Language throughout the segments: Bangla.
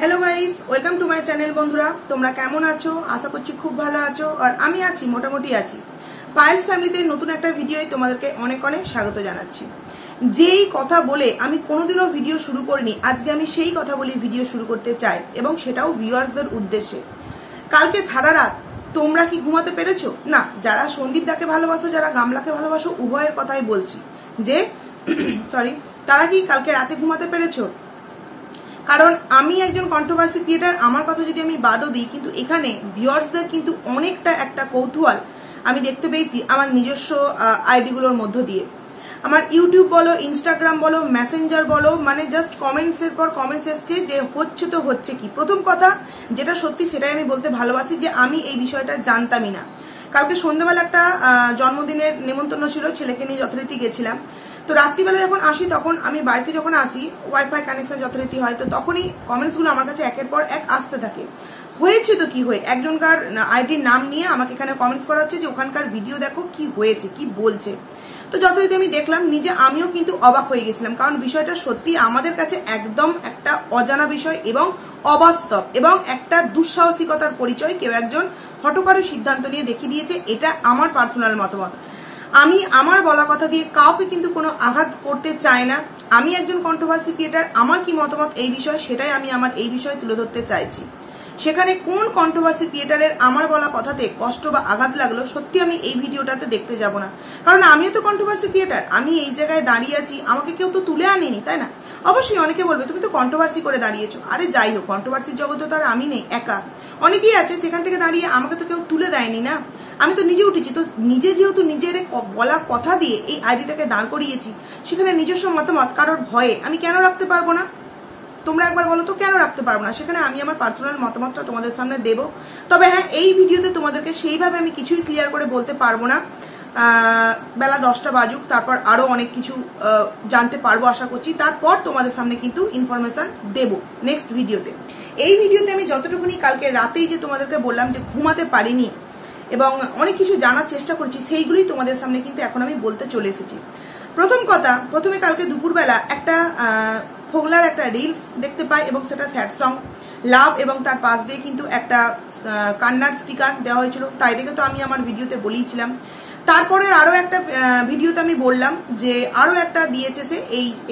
Hello guys welcome to my channel बंधुरा তোমরা কেমন আছো আশা করছি খুব ভালো আছো আর আমি আছি মোটামুটি আছি পাইলস ফ্যামিলিতে নতুন একটা ভিডিওয় তোমাদেরকে অনেক অনেক স্বাগত জানাচ্ছি। যেই কথা বলে আমি কোনোদিনও ভিডিও শুরু করিনি আজকে আমি সেই কথা বলে ভিডিও শুরু করতে চাই এবং সেটাও ভিউয়ার্সদের উদ্দেশ্যে। কালকে সারা রাত তোমরা কি ঘুমাতে পেরেছো? না, যারা সন্দীপ দাকে ভালোবাসো যারা গামলাকে ভালোবাসো উভয়ের কথাই বলছি যে সরি তারা কি কালকে রাতে ঘুমাতে পেরেছো? কারণ আমি একজন কন্ট্রোভার্সি ক্রিয়েটার, আমার কথা যদি আমি বাদও দিই কিন্তু এখানে ভিউয়ার্সদের কিন্তু অনেকটা একটা কৌতূহল আমি দেখতে পেয়েছি আমার নিজস্ব আইডিগুলোর মধ্য দিয়ে। আমার ইউটিউব বলো, ইনস্টাগ্রাম বলো, মেসেঞ্জার বলো, মানে জাস্ট কমেন্টসের পর কমেন্টস এসছে যে হচ্ছে তো হচ্ছে কি। প্রথম কথা যেটা সত্যি সেটাই আমি বলতে ভালোবাসি যে আমি এই বিষয়টা জানতামই না। কালকে সন্ধ্যাবেলা একটা জন্মদিনের নিমন্ত্রণ ছিল, ছেলেকে নিয়ে যথারীতি গেছিলাম। তো রাত্রিবেলা যখন আসি তখন আমি বাড়িতে যখন আসি ওয়াইফাই কানেকশন যথারীতি হয়, তো তখনই কমেন্টসগুলো আমার কাছে একের পর এক আসতে থাকে। হয়েছে তো কি হয়ে একজনকার আইডির নাম নিয়ে আমাকে এখানে কমেন্টস করা হচ্ছে যে ওখানকার ভিডিও দেখো কি হয়েছে কি বলছে। তো যথারীতি আমি দেখলাম, নিজে আমিও কিন্তু অবাক হয়ে গেছিলাম, কারণ বিষয়টা সত্যি আমাদের কাছে একদম একটা অজানা বিষয় এবং অবাস্তব এবং একটা দুঃসাহসিকতার পরিচয় কেউ একজন হঠকারী সিদ্ধান্ত নিয়ে দেখিয়ে দিয়েছে। এটা আমার পার্সোনাল মতামত। আমি আমার বলা কথা দিয়ে কাউকে কিন্তু কোনো আঘাত করতে চাই না। আমি একজন কন্ট্রোভার্সি ক্রিয়েটার, আমার কি মতামত এই বিষয়ে সেটাই আমি আমার এই বিষয়ে তুলে ধরতে চাইছি। সেখানে কোন কন্ট্রোভার্সি ক্রিয়েটারের আমার বলা কথাতে কষ্ট বা আঘাত লাগলো সত্যি আমি এই ভিডিওটাতে দেখতে যাব না, কারণ আমিও তো কন্ট্রোভার্সি ক্রিয়েটার। আমি এই জায়গায় দাঁড়িয়ে আছি, আমাকে কেউ তো তুলে আনেনি, তাই না? অবশ্যই অনেকে বলবে তুমি তো কন্ট্রোভার্সি করে দাঁড়িয়েছো। আরে যাই হোক, কন্ট্রোভার্সির জগতে তো আর আমি নেই একা, অনেকেই আছে, সেখান থেকে দাঁড়িয়ে আমাকে তো কেউ তুলে দেয়নি না, আমি তো নিজে উঠেছি। তো নিজে যেহেতু নিজের বলা কথা দিয়ে এই আইডিটাকে দাঁড় করিয়েছি, সেখানে নিজস্ব মতামত কারোর ভয়ে আমি কেন রাখতে পারবো না? তোমরা একবার বলো তো কেন রাখতে পারবো না? সেখানে আমি আমার পার্সোনাল মতামতটা তোমাদের সামনে দেবো। তবে হ্যাঁ, এই ভিডিওতে তোমাদেরকে সেইভাবে আমি কিছুই ক্লিয়ার করে বলতে পারবো না। বেলা 10টা বাজুক, তারপর আরও অনেক কিছু জানতে পারবো আশা করছি, তারপর তোমাদের সামনে কিন্তু ইনফরমেশন দেবো নেক্সট ভিডিওতে। এই ভিডিওতে আমি যতটুকুনি কালকে রাতেই যে তোমাদেরকে বললাম যে ঘুমাতে পারিনি এবং অনেক কিছু জানার চেষ্টা করছি, সেইগুলোই তোমাদের সামনে কিন্তু এখন আমি বলতে চলে এসেছি। প্রথম কথা, প্রথমে কালকে দুপুরবেলা একটা ফোগলার একটা রিলস দেখতে পাই এবং সেটা স্যাড সং লাভ এবং তার পাশ দিয়ে কিন্তু একটা কান্নার স্টিকার দেওয়া হয়েছিল। তাই দেখে তো আমি আমার ভিডিওতে বলেইছিলাম। তারপরে আরও একটা ভিডিওতে আমি বললাম যে আরও একটা দিয়েছে সে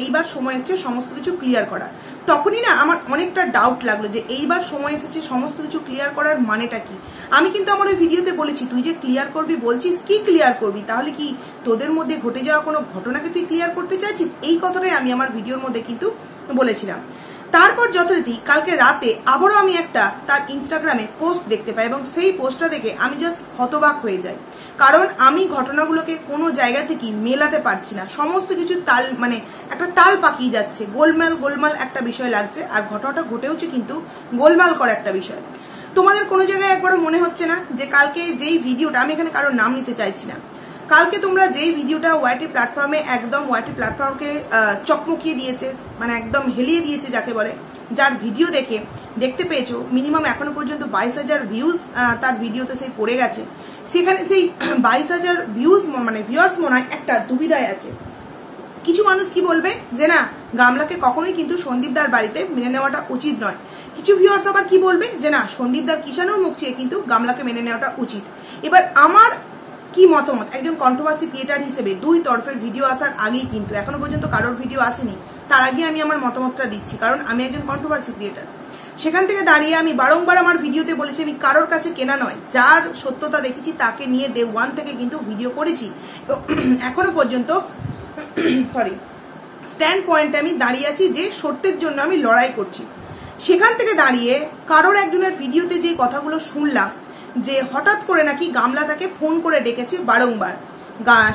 এইবার সময় এসেছে সমস্ত কিছু ক্লিয়ার করা। তখনই না আমার অনেকটা ডাউট লাগলো যে এইবার সময় এসেছে সমস্ত কিছু ক্লিয়ার করার মানেটা কি। আমি কিন্তু আমার ওই ভিডিওতে বলেছি তুই যে ক্লিয়ার করবি বলছিস, কি ক্লিয়ার করবি? তাহলে কি তোদের মধ্যে ঘটে যাওয়া কোনো ঘটনাকে তুই ক্লিয়ার করতে চাইছিস? এই কথাটাই আমি আমার ভিডিওর মধ্যে কিন্তু বলেছিলাম। তারপর যথারীতি কালকে রাতে আবারও আমি একটা তার ইনস্টাগ্রামে পোস্ট দেখতে পাই এবং সেই পোস্টটা দেখে আমি জাস্ট হতবাক হয়ে যাই, কারণ আমি ঘটনাগুলোকে কোনো জায়গা থেকে মেলাতে পারছি না। সমস্ত কিছু তাল মানে একটা তাল পাকিয়ে যাচ্ছে, গোলমাল গোলমাল একটা বিষয় লাগছে, আর ঘটনাটা ঘটেওছে কিন্তু গোলমাল করা একটা বিষয়। তোমাদের কোনো জায়গায় একবারও মনে হচ্ছে না যে কালকে যেই ভিডিওটা, আমি এখানে কারোর নাম নিতে চাইছি না, কালকে তোমরা যেই ভিডিওটা ওয়াইটি প্ল্যাটফর্মে একদম ওয়াইটি প্ল্যাটফর্মকে চকমকিয়ে দিয়েছে, মানে একদম হেলিয়ে দিয়েছে যাকে বলে, যার ভিডিও দেখতে পেয়েছো মিনিমাম এখনো পর্যন্ত 22,000 ভিউজ তার ভিডিওতে সেই পড়ে গেছে, সেখানে সেই 22,000 ভিউজ মানে ভিউয়ার্স মনে হয় একটা দুবিধায় আছে। কিছু মানুষ কি বলবে যে না, গামলাকে কখনোই কিন্তু সন্দীপদার বাড়িতে মেনে নেওয়াটা উচিত নয়। কিছু ভিউয়ার্স আবার কি বলবে যে না, সন্দীপদার কিষাণুর মুখ চেয়ে কিন্তু গামলাকে মেনে নেওয়াটা উচিত। এবার আমার কি মতামত একজন কন্ট্রোভার্সি ক্রিয়েটার হিসেবে, দুই তরফের ভিডিও আসার আগেই কিন্তু এখনো পর্যন্ত কারোর ভিডিও আসেনি, তার আগে আমি আমার মতামতটা দিচ্ছি, কারণ আমি একজন কন্ট্রোভার্সি ক্রিয়েটার। সেখান থেকে দাঁড়িয়ে আমি বারংবার আমার ভিডিওতে বলেছি আমি কারোর কাছে কেনা নয়, যার সত্যতা দেখেছি তাকে নিয়ে ডে 1 থেকে কিন্তু ভিডিও করেছি। তো এখনো পর্যন্ত স্ট্যান্ড পয়েন্টে আমি দাঁড়িয়ে আছি যে সত্যের জন্য আমি লড়াই করছি। সেখান থেকে দাঁড়িয়ে কারোর একজনের ভিডিওতে যে কথাগুলো শুনলাম যে হঠাৎ করে নাকি গামলা তাকে ফোন করে ডেকেছে বারংবার,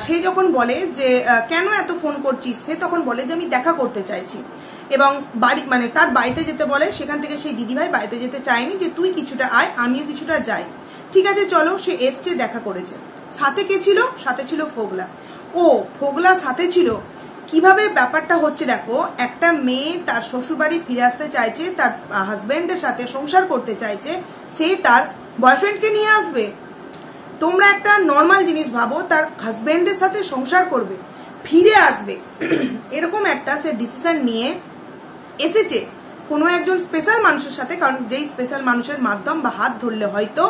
সে যখন বলে যে কেন এত ফোন করছিস, সে তখন বলে যে আমি দেখা করতে চাইছি এবং বাড়ি মানে তার বাড়িতে যেতে বলে। সেখান থেকে সেই দিদিভাই বাড়িতে যেতে চায়নি, যে তুই কিছুটা আয় আমিও কিছুটা যাই। ঠিক আছে চলো, সে এসছে, দেখা করেছে। সাথে কে ছিল? সাথে ছিল ফোগলা। ও ফোগলা সাথে ছিল। কিভাবে ব্যাপারটা হচ্ছে দেখো, একটা মেয়ে তার শ্বশুরবাড়ি ফিরে আসতে চাইছে, তার হাজবেন্ডের সাথে সংসার করতে চাইছে, সে তার বয়ফ্রেন্ডকে নিয়ে আসবে। তোমরা একটা নর্মাল জিনিস ভাবো, তার হাজবেন্ডের সাথে সংসার করবে, ফিরে আসবে, এরকম একটা সে ডিসিশন নিয়ে এসেছে। কোনো একজন স্পেশাল মানুষের সাথে, কারণ যেই স্পেশাল মানুষের মাধ্যম বা হাত ধরলে হয়তো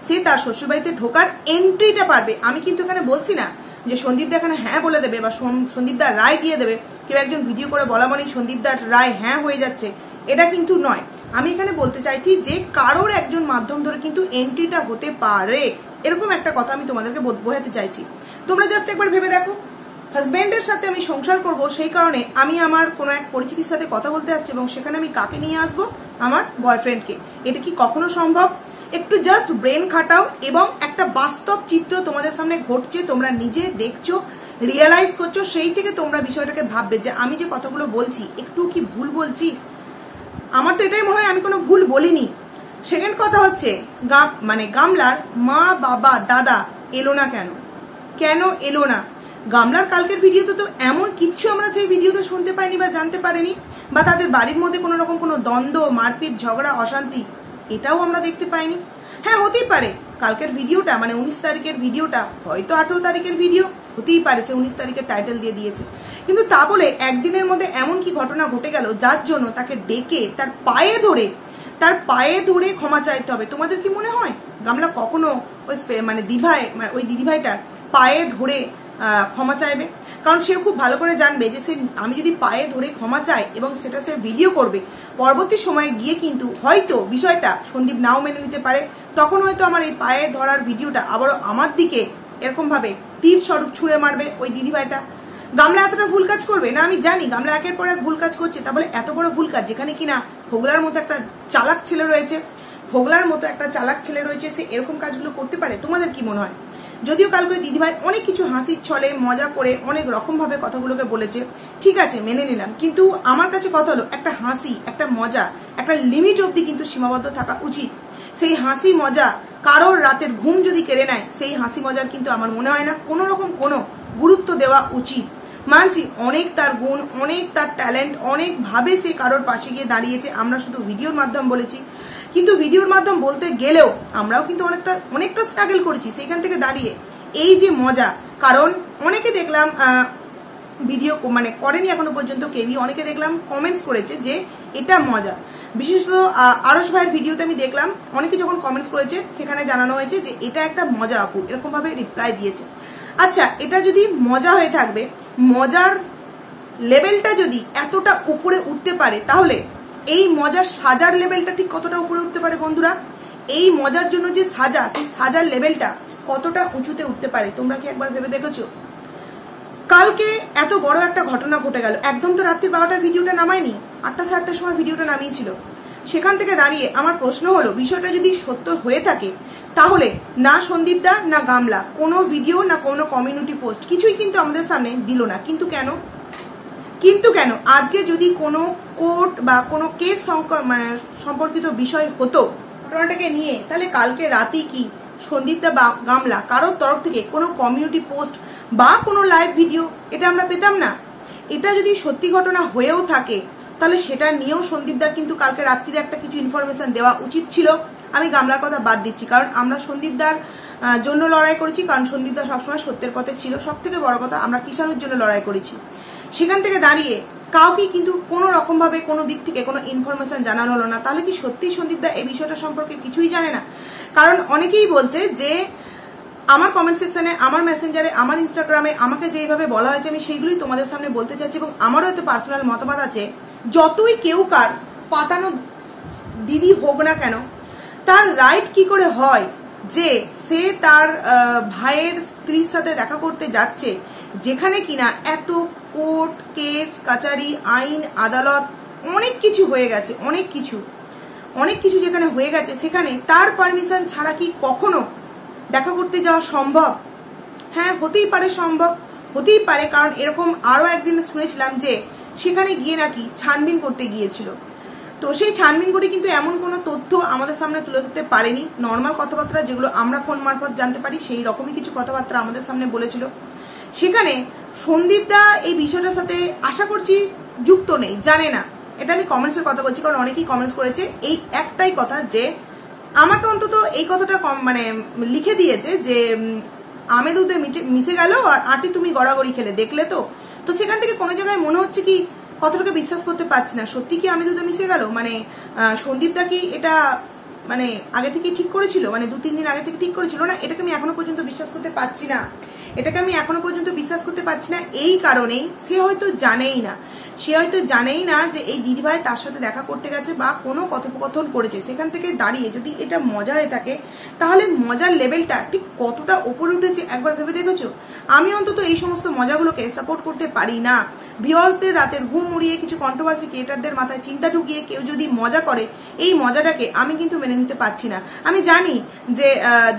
সে তার শ্বশুরবাড়িতে ঢোকার এন্ট্রিটা পারবে। আমি কিন্তু এখানে বলছি না যে সন্দীপদা এখানে হ্যাঁ বলে দেবে বা সন্দীপদার রায় দিয়ে দেবে, কেউ একজন ভিডিও করে বলা মানেই সন্দীপদার রায় হ্যাঁ হয়ে যাচ্ছে, এটা কিন্তু নয়। আমি এখানে বলতে চাইছি যে কারোর একজন মাধ্যম ধরে কিন্তু এন্ট্রিটা হতে পারে, এরকম একটা কথা আমি তোমাদেরকে বোঝাতে চাইছি। তোমরা জাস্ট একবার ভেবে দেখো, হাজব্যান্ডের সাথে আমি সংসার করব, সেই কারণে আমি আমার কোনো এক পরিচিতির সাথে কথা বলতে যাচ্ছি এবং সেখানে আমি কাকে নিয়ে আসবো? আমার বয়ফ্রেন্ডকে। এটা কি কখনো সম্ভব? একটু জাস্ট ব্রেন খাটাও এবং একটা বাস্তব চিত্র তোমাদের সামনে ঘটছে, তোমরা নিজে দেখছো, রিয়েলাইজ করছো, সেই থেকে তোমরা বিষয়টাকে ভাববে যে আমি যে কথাগুলো বলছি একটু কি ভুল বলছি। আমার তো এটাই মনে হয় আমি কোনো ভুল বলিনি। সেকেন্ড কথা হচ্ছে গামলার মা বাবা দাদা এলো না কেন? কেন এলো না? গামলার কালকের ভিডিওতে তো এমন কিচ্ছু আমরা সেই ভিডিওতে শুনতে পাইনি বা জানতে পারিনি, বা তাদের বাড়ির মধ্যে কোনো রকম কোনো দ্বন্দ্ব, মারপিট, ঝগড়া, অশান্তি এটাও আমরা দেখতে পাইনি। হ্যাঁ, হতেই পারে কালকের ভিডিওটা 19 তারিখের ভিডিওটা হয়তো 18 তারিখের ভিডিও হতেই পারে, সে 19 তারিখের টাইটেল দিয়ে দিয়েছে, কিন্তু তা বলে একদিনের মধ্যে এমন কি ঘটনা ঘটে গেল যার জন্য তাকে ডেকে তার পায়ে ধরে ক্ষমা চাইতে হবে? তোমাদের কি মনে হয় গামলা কখনো ওই ওই দিদিভাইটার পায়ে ধরে ক্ষমা চাইবে? কারণ সে খুব ভালো করে জানবে যে আমি যদি পায়ে ধরে ক্ষমা চাই এবং সেটা সে ভিডিও করবে, পরবর্তী সময়ে গিয়ে কিন্তু হয়তো বিষয়টা সন্দীপ নাও মেনে নিতে পারে। তখন হয়তো আমার এই পায়ে ধরার ভিডিওটা আবারও আমার দিকে এরকম ভাবে তীর স্বরূপ ছুঁড়ে মারবে ওই দিদিভাইটা। গামলা এতটা ভুল কাজ করবে না? আমি জানি গামলা একের পর এক ভুল কাজ করছে, তা বলে এত বড় ভুল কাজ যেখানে কিনা হোগলার মতো একটা চালাক ছেলে রয়েছে, সে এরকম কাজগুলো করতে পারে? তোমাদের কি মনে হয়? যদিও কালকে দিদিভাই অনেক কিছু হাসির ছলে মজা করে অনেক রকম ভাবে কথাগুলোকে বলেছে, ঠিক আছে মেনে নিলাম, কিন্তু আমার কাছে কথা হলো একটা হাসি, একটা মজা, একটা লিমিট অবধি কিন্তু সীমাবদ্ধ থাকা উচিত। সেই হাসি মজা কারোর রাতের ঘুম যদি কেড়ে নেয়, সেই হাসি মজার কিন্তু আমার মনে হয় না কোনো রকম কোনো গুরুত্ব দেওয়া উচিত। মানছি অনেক তার গুণ, অনেক তার ট্যালেন্ট, অনেক ভাবে সে কারোর পাশে গিয়ে দাঁড়িয়েছে, আমরা শুধু ভিডিওর মাধ্যম বলেছি, কিন্তু ভিডিওর মাধ্যম বলতে গেলেও আমরাও কিন্তু অনেকটা স্ট্রাগল করেছি সেইখান থেকে দাঁড়িয়ে। এই যে মজা, কারণ অনেকে দেখলাম ভিডিও করেনি এখনো পর্যন্ত কেউই, অনেকে দেখলাম কমেন্টস করেছে যে এটা মজা। বিশেষত আরশ ভাইয়ের ভিডিওতে আমি দেখলাম অনেকে যখন কমেন্টস করেছে সেখানে জানানো হয়েছে যে এটা একটা মজা আপু, এরকম ভাবে রিপ্লাই দিয়েছে। আচ্ছা, এটা যদি মজা হয়ে থাকবে, মজার লেভেলটা যদি এতটা উপরে উঠতে পারে, তাহলে এই মজার সাজার লেভেলটা ঠিক কতটা উপরে উঠতে পারে বন্ধুরা? এই মজার জন্য যে সাজা, সেই সাজার লেভেলটা কতটা উঁচুতে উঠতে পারে তোমরা কি একবার ভেবে দেখেছো? কালকে এত বড় একটা ঘটনা ঘটে গেল, একদম তো রাত্রি 12টার ভিডিওটা নামায়নি, 8টা 8:30 সময় ভিডিওটা নামিয়েছিল। সেখান থেকে দাঁড়িয়ে আমার প্রশ্ন হলো, বিষয়টা যদি সত্য হয়ে থাকে তাহলে না সন্দীপদা না গামলা কোনো ভিডিও না কোনো কমিউনিটি পোস্ট কিছুই কিন্তু আমাদের সামনে দিল না। কিন্তু কেন আজকে যদি কোনো কোর্ট বা কোনো কেস সম্পর্কিত বিষয় হতো ঘটনাটাকে নিয়ে, তাহলে কালকে রাতে কি সন্দীপদা বা গামলা কারোর তরফ থেকে কোনো কমিউনিটি পোস্ট বা কোনো লাইভ ভিডিও এটা আমরা পেতাম না? এটা যদি সত্যি ঘটনা হয়েও থাকে তাহলে সেটা নিয়েও সন্দীপদার কিন্তু কালকে রাত্রিরে একটা কিছু ইনফরমেশন দেওয়া উচিত ছিল। আমি গামলার কথা বাদ দিচ্ছি, কারণ আমরা সন্দীপদার জন্য লড়াই করেছি, কারণ সন্দীপদা সবসময় সত্যের পথে ছিল। সব থেকে বড় কথা, আমরা কিষাণের জন্য লড়াই করেছি। সেখান থেকে দাঁড়িয়ে কাউকে কিন্তু কোনো রকম ভাবে কোনো দিক থেকে কোনো ইনফরমেশন জানানো হলো না। তাহলে কি সত্যি সন্দীপদা এই বিষয়টা সম্পর্কে কিছুই জানে না? কারণ অনেকেই বলছে যে আমার কমেন্ট সেকশনে, আমার মেসেঞ্জারে, আমার ইনস্টাগ্রামে আমাকে যেইভাবে বলা হয়েছে আমি সেইগুলোই তোমাদের সামনে বলতে চাইছি, এবং আমারও এত পার্সোনাল মতামত আছে। যতই কেউ কার পাতানো দিদি হোক না কেন, তার রাইট কি করে হয় যে সে তার ভাইয়ের স্ত্রীর সাথে দেখা করতে যাচ্ছে, যেখানে কিনা এত কোর্ট কেস কাচারি আইন আদালত অনেক কিছু হয়ে গেছে, অনেক কিছু যেখানে হয়ে গেছে, সেখানে তার পারমিশন ছাড়া কি কখনো দেখা করতে যাওয়া সম্ভব? হ্যাঁ, হতেই পারে, সম্ভব হতেই পারে। কারণ এরকম আরো একদিন শুনেছিলাম যে সেখানে গিয়ে নাকি ছানবিন করতে গিয়েছিল। তো সেই ছানবিন করে কিন্তু এমন কোনো তথ্য আমাদের সামনে তুলে ধরতে পারেনি। নর্মাল কথাবার্তা যেগুলো আমরা ফোন মারফত জানতে পারি, সেই রকমই কিছু কথাবার্তা আমাদের সামনে বলেছিল। সেখানে সন্দীপদা এই বিষয়টার সাথে আশা করছি যুক্ত নেই, জানে না। এটা আমি কমেন্টসের কথা বলছি, কারণ অনেকেই কমেন্টস করেছে এই একটাই কথা, যে আমাকে অন্তত এই কথাটা লিখে দিয়েছে যে আমে দুধে মিশে গেল আর আটি তুমি গড়াগড়ি খেলে দেখলে তো। তো সেখান থেকে কোনো জায়গায় মনে হচ্ছে কি কথাটাকে বিশ্বাস করতে পারছি না। সত্যি কি আমি দুধে মিশে গেল? মানে সন্দীপদা কি এটা মানে আগে থেকে ঠিক করেছিল, মানে 2-3 দিন আগে থেকে ঠিক করেছিল না? এটাকে আমি এখনো পর্যন্ত বিশ্বাস করতে পারছি না। এটাকে আমি এখনো পর্যন্ত বিশ্বাস করতে পারছি না এই কারণেই, সে হয়তো জানেই না যে এই দিদিভাই তার সাথে দেখা করতে গেছে বা কোনো কথোপকথন করেছে। সেখান থেকে দাঁড়িয়ে যদি এটা মজা হয়ে থাকে তাহলে মজার লেভেলটা ঠিক কতটা ওপরে উঠেছে একবার ভেবে দেখেছো? আমি অন্তত এই সমস্ত মজাগুলোকে সাপোর্ট করতে পারি না। ভিউয়ার্সদের রাতের ঘুম উড়িয়ে কিছু কন্ট্রোভার্সি ক্রিয়েটারদের মাথায় চিন্তা ঢুকিয়ে কেউ যদি মজা করে, এই মজাটাকে আমি কিন্তু মেনে নিতে পারছি না। আমি জানি যে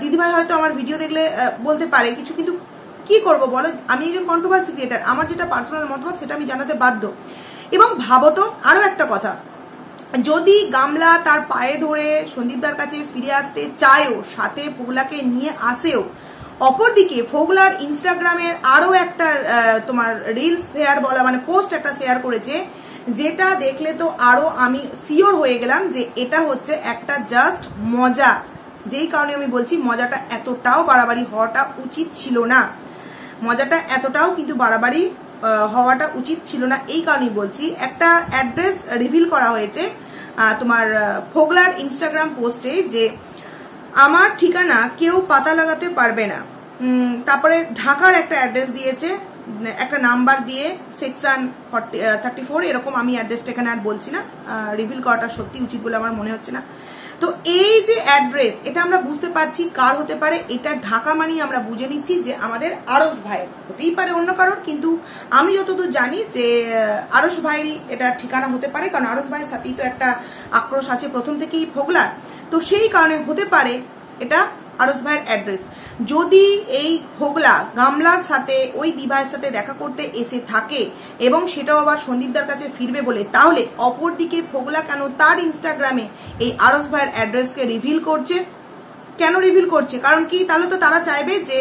দিদিভাই হয়তো আমার ভিডিও দেখলে বলতে পারে কিছু, কিন্তু কি করব বলো? আমি একজন কন্ট্রোভার্সি ক্রিয়েটার, আমার যেটা পার্সোনাল মতামত সেটা আমি জানাতে বাধ্য। এবং ভাবো তো আরো একটা কথা, যদি গামলা তার পায়ে ধরে সন্দীপদার কাছে ফিরে আসতে চায়ও, সাথে ফোগলাকে নিয়ে আসেও, অপরদিকে ফোগলার ইনস্টাগ্রামের আরো একটা তোমার রিলস শেয়ার বলা মানে পোস্ট একটা শেয়ার করেছে, যেটা দেখলে তো আরো আমি শিওর হয়ে গেলাম যে এটা হচ্ছে একটা জাস্ট মজা। যেই কারণে আমি বলছি মজাটা এতটাও বাড়াবাড়ি হওয়াটা উচিত ছিল না। মজাটা এতটাও কিন্তু বাড়াবাড়ি হওয়াটা উচিত ছিল না। এই কারণেই বলছি, একটা অ্যাড্রেস রিভিল করা হয়েছে তোমার ফোগলার ইনস্টাগ্রাম পোস্টে, যে আমার ঠিকানা কেউ পাতা লাগাতে পারবে না। তারপরে ঢাকার একটা অ্যাড্রেস দিয়েছে, একটা নাম্বার দিয়ে সেকশন 34 এরকম। আমি অ্যাড্রেসটা এখানে আর বলছি না, রিভিল করাটা সত্যি উচিত বলে আমার মনে হচ্ছে না। তো এই যে অ্যাড্রেস, এটা আমরা বুঝতে পারছি কার হতে পারে। এটা ঢাকা মানেই আমরা বুঝে নিচ্ছি যে আমাদের আরস ভাইয়ের, হতেই পারে অন্য কারোর, কিন্তু আমি যতদূর জানি যে আরস ভাইয়েরই এটা ঠিকানা হতে পারে, কারণ আরস ভাইয়ের সাথেই তো একটা আক্রোশ আছে প্রথম থেকেই ফোগলার। তো সেই কারণে হতে পারে এটা আরস ভাইয়ের অ্যাড্রেস। যদি এই ফোগলা গামলার সাথে ওই দিভাইয়ের সাথে দেখা করতে এসে থাকে এবং সেটাও আবার সন্দীপদার কাছে ফিরবে বলে, তাহলে অপরদিকে ফোগলা কেন তার ইনস্টাগ্রামে এই আরস ভাইয়ের অ্যাড্রেসকে রিভিল করছে? কেন রিভিল করছে? কারণ কি? তাহলে তো তারা চাইবে যে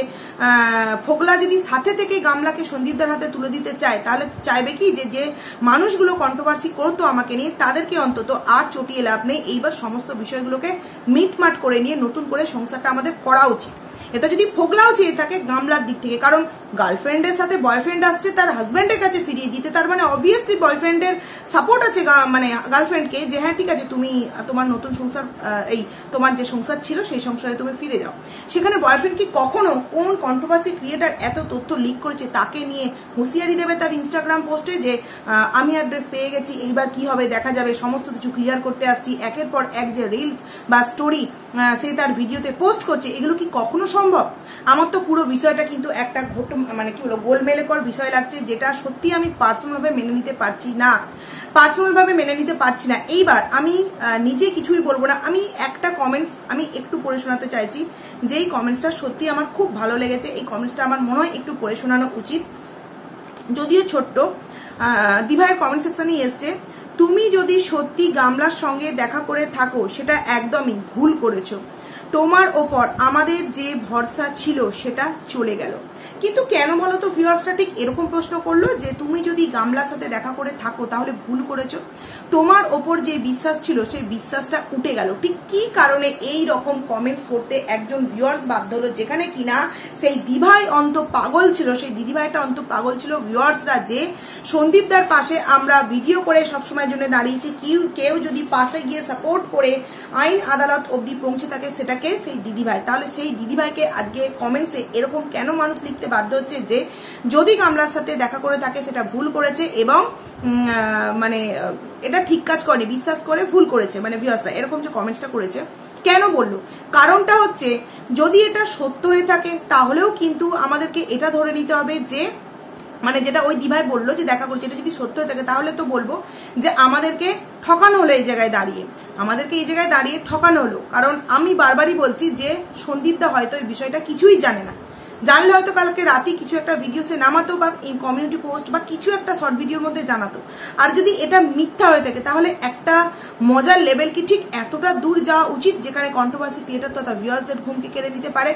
ফোগলা যদি সাথে থেকে গামলাকে সন্দীপদার হাতে তুলে দিতে চায়, তাহলে চাইবে কি যে মানুষগুলো কন্ট্রোভার্সি করতো আমাকে নিয়ে, তাদেরকে অন্তত আর চটিয়ে লাভ নেই, এইবার সমস্ত বিষয়গুলোকে মিটমাট করে নিয়ে নতুন করে সংসারটা আমাদের করা উচিত। এটা যদি ফোগলাও চেয়ে থাকে গামলার দিক থেকে, কারণ গার্লফ্রেন্ডের সাথে বয়ফ্রেন্ড আসছে তার হাজব্যান্ডের কাছে ফিরিয়ে দিতে, তার মানে অবভিয়াসলি বয়ফ্রেন্ডের সাপোর্ট আছে মানে গার্লফ্রেন্ডকে, যে হ্যাঁ ঠিক আছে তুমি তোমার নতুন সংসার, এই তোমার যে সংসার ছিল সেই সংসারে তুমি ফিরে যাও। সেখানে বয়ফ্রেন্ড কি কখনো কোন কন্ট্রোভার্সি ক্রিয়েটার এত তথ্য লিক করেছে তাকে নিয়ে হুঁশিয়ারি দেবে তার ইনস্টাগ্রাম পোস্টে যে আমি অ্যাড্রেস পেয়ে গেছি, এইবার কি হবে দেখা যাবে, সমস্ত কিছু ক্লিয়ার করতে আসছি, একের পর এক যে রিলস বা স্টোরি সে তার ভিডিওতে পোস্ট করছে, এগুলো কি কখনো সম্ভব? আমার তো পুরো বিষয়টা কিন্তু একটা মানে কি বলবো গোলমেলেকর বিষয় লাগছে, যেটা সত্যি আমি পার্সোনালভাবে মেনে নিতে পারছি না। এইবার আমি নিজে কিছুই বলবো না, আমি একটা কমেন্টস আমি একটু পড়ে শোনাতে চাইছি, যেই কমেন্টসটা সত্যি আমার খুব ভালো লেগেছে। এই কমেন্টসটা আমার মনে হয় একটু পড়ে শোনানো উচিত, যদিও ছোট্ট। দিভাইয়ের কমেন্ট সেকশনেই এসছে, তুমি যদি সত্যি গামলার সঙ্গে দেখা করে থাকো সেটা একদমই ভুল করেছো, তোমার ওপর আমাদের যে ভরসা ছিল সেটা চলে গেল। কিন্তু কেন বলো তো ভিউয়ার্সরা ঠিক এরকম প্রশ্ন করলো যে তুমি যদি গামলার সাথে দেখা করে থাকো তাহলে ভুল করেছো, তোমার ওপর যে বিশ্বাস ছিল সেই বিশ্বাসটা উঠে গেল। ঠিক কি কারণে এই রকম কমেন্টস করতে একজন ভিউয়ার্স বাধ্য হলো, যেখানে কিনা সেই দিভাই অন্ত পাগল ছিল, সেই দিদিভাইটা অন্ত পাগল ছিল। ভিউয়ার্সরা যে সন্দীপদার পাশে আমরা ভিডিও করে সবসময়ের জন্য দাঁড়িয়েছি, কেউ যদি পাশে গিয়ে সাপোর্ট করে আইন আদালত অবধি পৌঁছে থাকে সেটাকে সেই দিদিভাই, তাহলে সেই দিদিভাইকে আজকে কমেন্টসে এরকম কেন মানুষ লিখতে বাধ্য হচ্ছে যে যদি গামলার সাথে দেখা করে থাকে সেটা ভুল করেছে এবং মানে এটা ঠিক কাজ করেনি, বিশ্বাস করে ভুল করেছে, মানে ভিউয়ার্সরা এরকম যে কমেন্টসটা করেছে কেন বললো? কারণটা হচ্ছে যদি এটা সত্য হয়ে থাকে তাহলেও কিন্তু আমাদেরকে এটা ধরে নিতে হবে যে মানে যেটা ওই দিভাই বললো যে দেখা করছে, এটা যদি সত্য হয়ে থাকে তাহলে তো বলবো যে আমাদেরকে ঠকানো হলো, এই জায়গায় দাঁড়িয়ে ঠকানো হলো। কারণ আমি বারবারই বলছি যে সন্দীপদা হয়তো এই বিষয়টা কিছুই জানে না, জানলে হয়তো কালকে রাতে কিছু একটা ভিডিও সে নামাতো বা কমিউনিটি পোস্ট বা কিছু একটা শর্ট ভিডিওর মধ্যে জানাতো। আর যদি এটা মিথ্যা হয়ে থাকে তাহলে একটা মজার লেভেল কি ঠিক এতটা দূর যাওয়া উচিত যেখানে কন্ট্রোভার্সি ক্রিয়েটার তথা ভিউয়ার্সদের ঘুমকে কেড়ে নিতে পারে?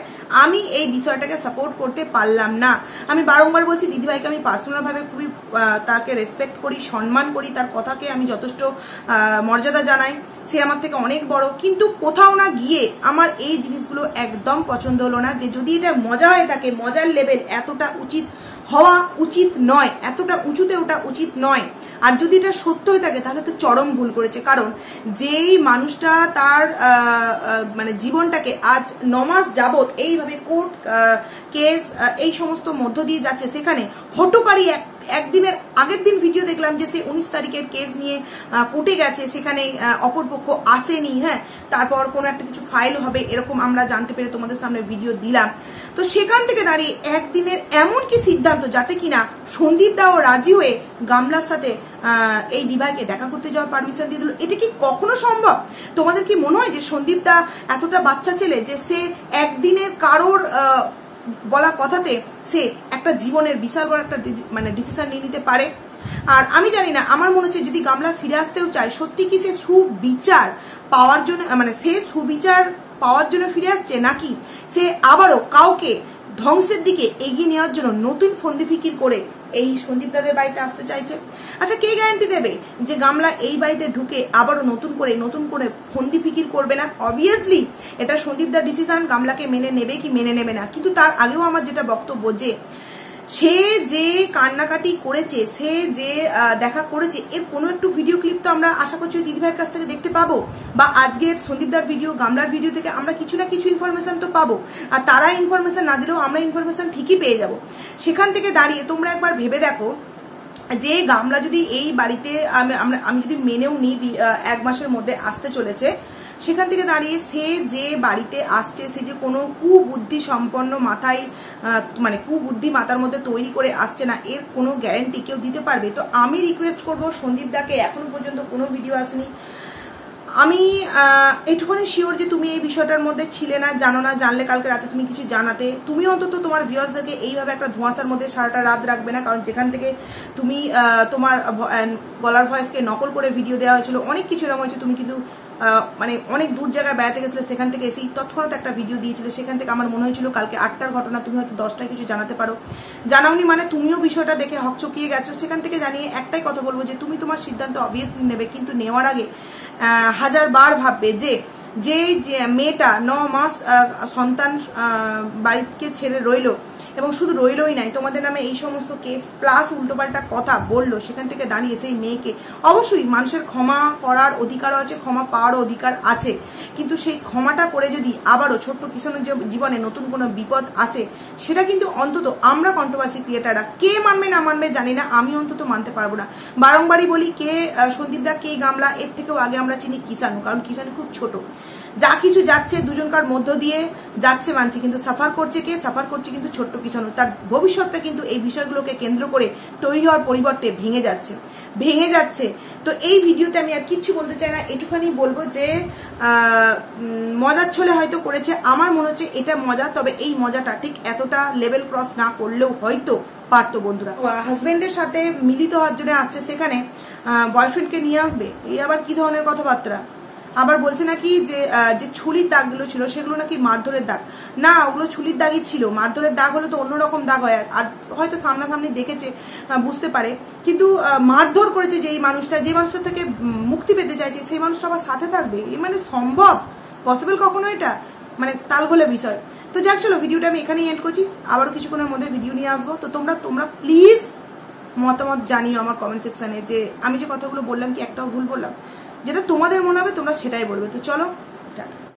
আমি এই বিষয়টাকে সাপোর্ট করতে পারলাম না। আমি বারংবার বলছি দিদিভাইকে আমি পার্সোনালভাবে খুবই তাকে রেসপেক্ট করি, সম্মান করি, তার কথাকে আমি যথেষ্ট মর্যাদা জানাই, সে আমার থেকে অনেক বড়, কিন্তু কোথাও না গিয়ে আমার এই জিনিসগুলো একদম পছন্দ হলো না। যে যদি এটা মজা হয়ে থাকে, মজার লেভেল এতটা উচিত হওয়া উচিত নয়, এতটা উঁচুতে ওটা উচিত নয়। আর যদি এটা সত্য হয়ে থাকে তাহলে তো চরম ভুল করেছে। কারণ যেই মানুষটা তার মানে জীবনটাকে আজ 9 মাস যাবত এইভাবে কোর্ট কেস এই সমস্ত মধ্য দিয়ে যাচ্ছে, সেখানে হটকারী একদিনের আগের দিন ভিডিও দেখলাম যে সে 19 তারিখের কেস নিয়ে কোর্টে গেছে, সেখানে অপরপক্ষ আসেনি, হ্যাঁ, তারপর কোনো একটা কিছু ফাইল হবে এরকম আমরা জানতে পেরে তোমাদের সামনে ভিডিও দিলাম। তো সেখান থেকে দাঁড়িয়ে একদিনের এমন কি সিদ্ধান্ত যাতে কিনা সন্দীপ দাও রাজি হয়ে গামলার সাথে এই দিভাইকে দেখা করতে যাওয়ার পারমিশন দিয়ে দিল। এটা কি কখনো সম্ভব? তোমাদের কি মনে হয় যে সন্দীপ দা এতটা বাচ্চা ছেলে যে সে একদিনের কারোর বলা কথাতে সে একটা জীবনের বিশাল বড় একটা মানে ডিসিশন নিয়ে নিতে পারে? আর আমি জানি না, আমার মনে হচ্ছে যদি গামলা ফিরে আসতেও চায়, সত্যি কি সে সুবিচার পাওয়ার জন্য, মানে সে সুবিচার পাওয়ার জন্য ফিরে আসছে, নাকি সে আবারও কাউকে ধ্বংসের দিকে এগিয়ে নেওয়ার জন্য নতুন ফন্দি ফিকির করে এই সন্দীপ দাদের বাড়িতে আসতে চাইছে? আচ্ছা, কে গ্যারান্টি দেবে যে গামলা এই বাড়িতে ঢুকে আবারও নতুন করে ফন্দি ফিকির করবে না? অবভিয়াসলি এটা সন্দীপ দার ডিসিশন, গামলাকে মেনে নেবে কি মেনে নেবে না। কিন্তু তার আগেও আমার যেটা বক্তব্য, যে সে যে কান্নাকাটি করেছে, সে যে দেখা করেছে, এর কোনো একটু ভিডিও ক্লিপ তো আমরা আশা করছি দিদিভাইয়ের কাছ থেকে দেখতে পাবো, বা আজকের সন্দীপদার ভিডিও, গামলার ভিডিও থেকে আমরা কিছু না কিছু ইনফরমেশন তো পাবো। আর তারা ইনফরমেশন না দিলেও আমরা ইনফরমেশন ঠিকই পেয়ে যাব। সেখান থেকে দাঁড়িয়ে তোমরা একবার ভেবে দেখো যে গামলা যদি এই বাড়িতে আমি যদি মেনেও নিই 1 মাসের মধ্যে আসতে চলেছে, সেখান থেকে দাঁড়িয়ে সে যে বাড়িতে আসছে, সে যে কোনো কুবুদ্ধি সম্পন্ন মাথায় মানে কুবুদ্ধি মাথার মধ্যে তৈরি করে আসছে না, এর কোনো গ্যারেন্টি কেউ দিতে পারবে? তো আমি রিকোয়েস্ট করবো সন্দীপ দাকে, এখনো পর্যন্ত কোনো ভিডিও আসেনি, আমি এইটুকুনি শিওর যে তুমি এই বিষয়টার মধ্যে ছিলে না, জানো না, জানলে কালকে রাতে তুমি কিছু জানাতে। তুমি অন্তত তোমার ভিউয়ার্সদেরকে এইভাবে একটা ধোঁয়াশার মধ্যে সারাটা রাত রাখবে না। কারণ যেখান থেকে তুমি তোমার গলার ভয়েসকে নকল করে ভিডিও দেওয়া হয়েছিল, অনেক কিছু এরকম হয়েছে, তুমি কিন্তু মানে অনেক দূর জায়গায় বেড়াতে গেছিলে, সেখান থেকে এসেই তৎক্ষণাৎ একটা ভিডিও দিয়েছিলে। সেখান থেকে আমার মনে হয়েছিল কালকে 8টার ঘটনা তুমি হয়তো 10টায় কিছু জানাতে পারো, জানাওনি মানে তুমিও বিষয়টা দেখে হকচকিয়ে গেছো। সেখান থেকে জানিয়ে একটাই কথা বলবো যে তুমি তোমার সিদ্ধান্ত অবভিয়াসলি নেবে, কিন্তু নেওয়ার আগে 1000 বার ভাববে যে মেয়েটা 9 মাস সন্তান বাড়িকে ছেড়ে রইলো, এবং শুধু রইলই নাই, তোমাদের নামে এই সমস্ত কেস প্লাস উল্টোপাল্টা কথা বললো, সেখান থেকে দাঁড়িয়ে সেই মেয়েকে অবশ্যই মানুষের ক্ষমা করার অধিকারও আছে, ক্ষমা পাওয়ারও অধিকার আছে, কিন্তু সেই ক্ষমাটা করে যদি আবারও ছোট্ট কিশোরের জীবনে নতুন কোনো বিপদ আসে, সেটা কিন্তু অন্তত আমরা কন্ট্রোভার্সি ক্রিয়েটাররা, কে মানবে না মানবে জানি না, আমি অন্তত মানতে পারবো না। বারংবারই বলি, কে সন্দীপ দা, কে গামলা, এর থেকেও আগে আমরা চিনি কিষানু, কারণ কিষানু খুব ছোট, যা কিছু যাচ্ছে দুজনকার মধ্য দিয়ে যাচ্ছে মানছে, কিন্তু সাফার করছে কে? সাফার করছে কিন্তু ছোট্ট কিষানু। তার ভবিষ্যৎটা কিন্তু এই বিষয়গুলোকে কেন্দ্র করে তৈরি হওয়ার পরিবর্তে ভেঙে যাচ্ছে। তো এই ভিডিওতে আমি আর কিচ্ছু বলতে চাই না, এটুখানি বলবো যে মজার ছলে হয়তো করেছে, আমার মনে হচ্ছে এটা মজা, তবে এই মজাটা ঠিক এতটা লেভেল ক্রস না করলেও হয়তো পারতো। বন্ধুরা, হাজবেন্ডের সাথে মিলিত হওয়ার জন্য আসছে, সেখানে বয়ফ্রেন্ডকে নিয়ে আসবে, এই আবার কি ধরনের কথাবার্তা? আবার বলছে নাকি যে ছুরির দাগগুলো ছিল সেগুলো নাকি মারধরের দাগ। না, ওগুলো ছুরির দাগই ছিল, মারধরের দাগ হলে তো অন্যরকম দাগ হয়, আর হয়তো সামনাসামনি দেখেছে বুঝতে পারে, কিন্তু মারধর করেছে যে মানুষটা থেকে মুক্তি পেতে চাইছে, সেই মানুষটা আবার সাথে থাকবে, এ মানে সম্ভব? পসিবল কখনো এটা? মানে তালগোলে বিষয়। তো যাক, চলো ভিডিওটা আমি এখানেই এন্ড করছি, আবারও কিছুক্ষণের মধ্যে ভিডিও নিয়ে আসবো। তো তোমরা প্লিজ মতামত জানিও আমার কমেন্ট সেকশনে, যে আমি যে কথাগুলো বললাম কি একটাও ভুল বললাম? যেটা তোমাদের মনে হবে তোমরা সেটাই বলবে। তো চলো।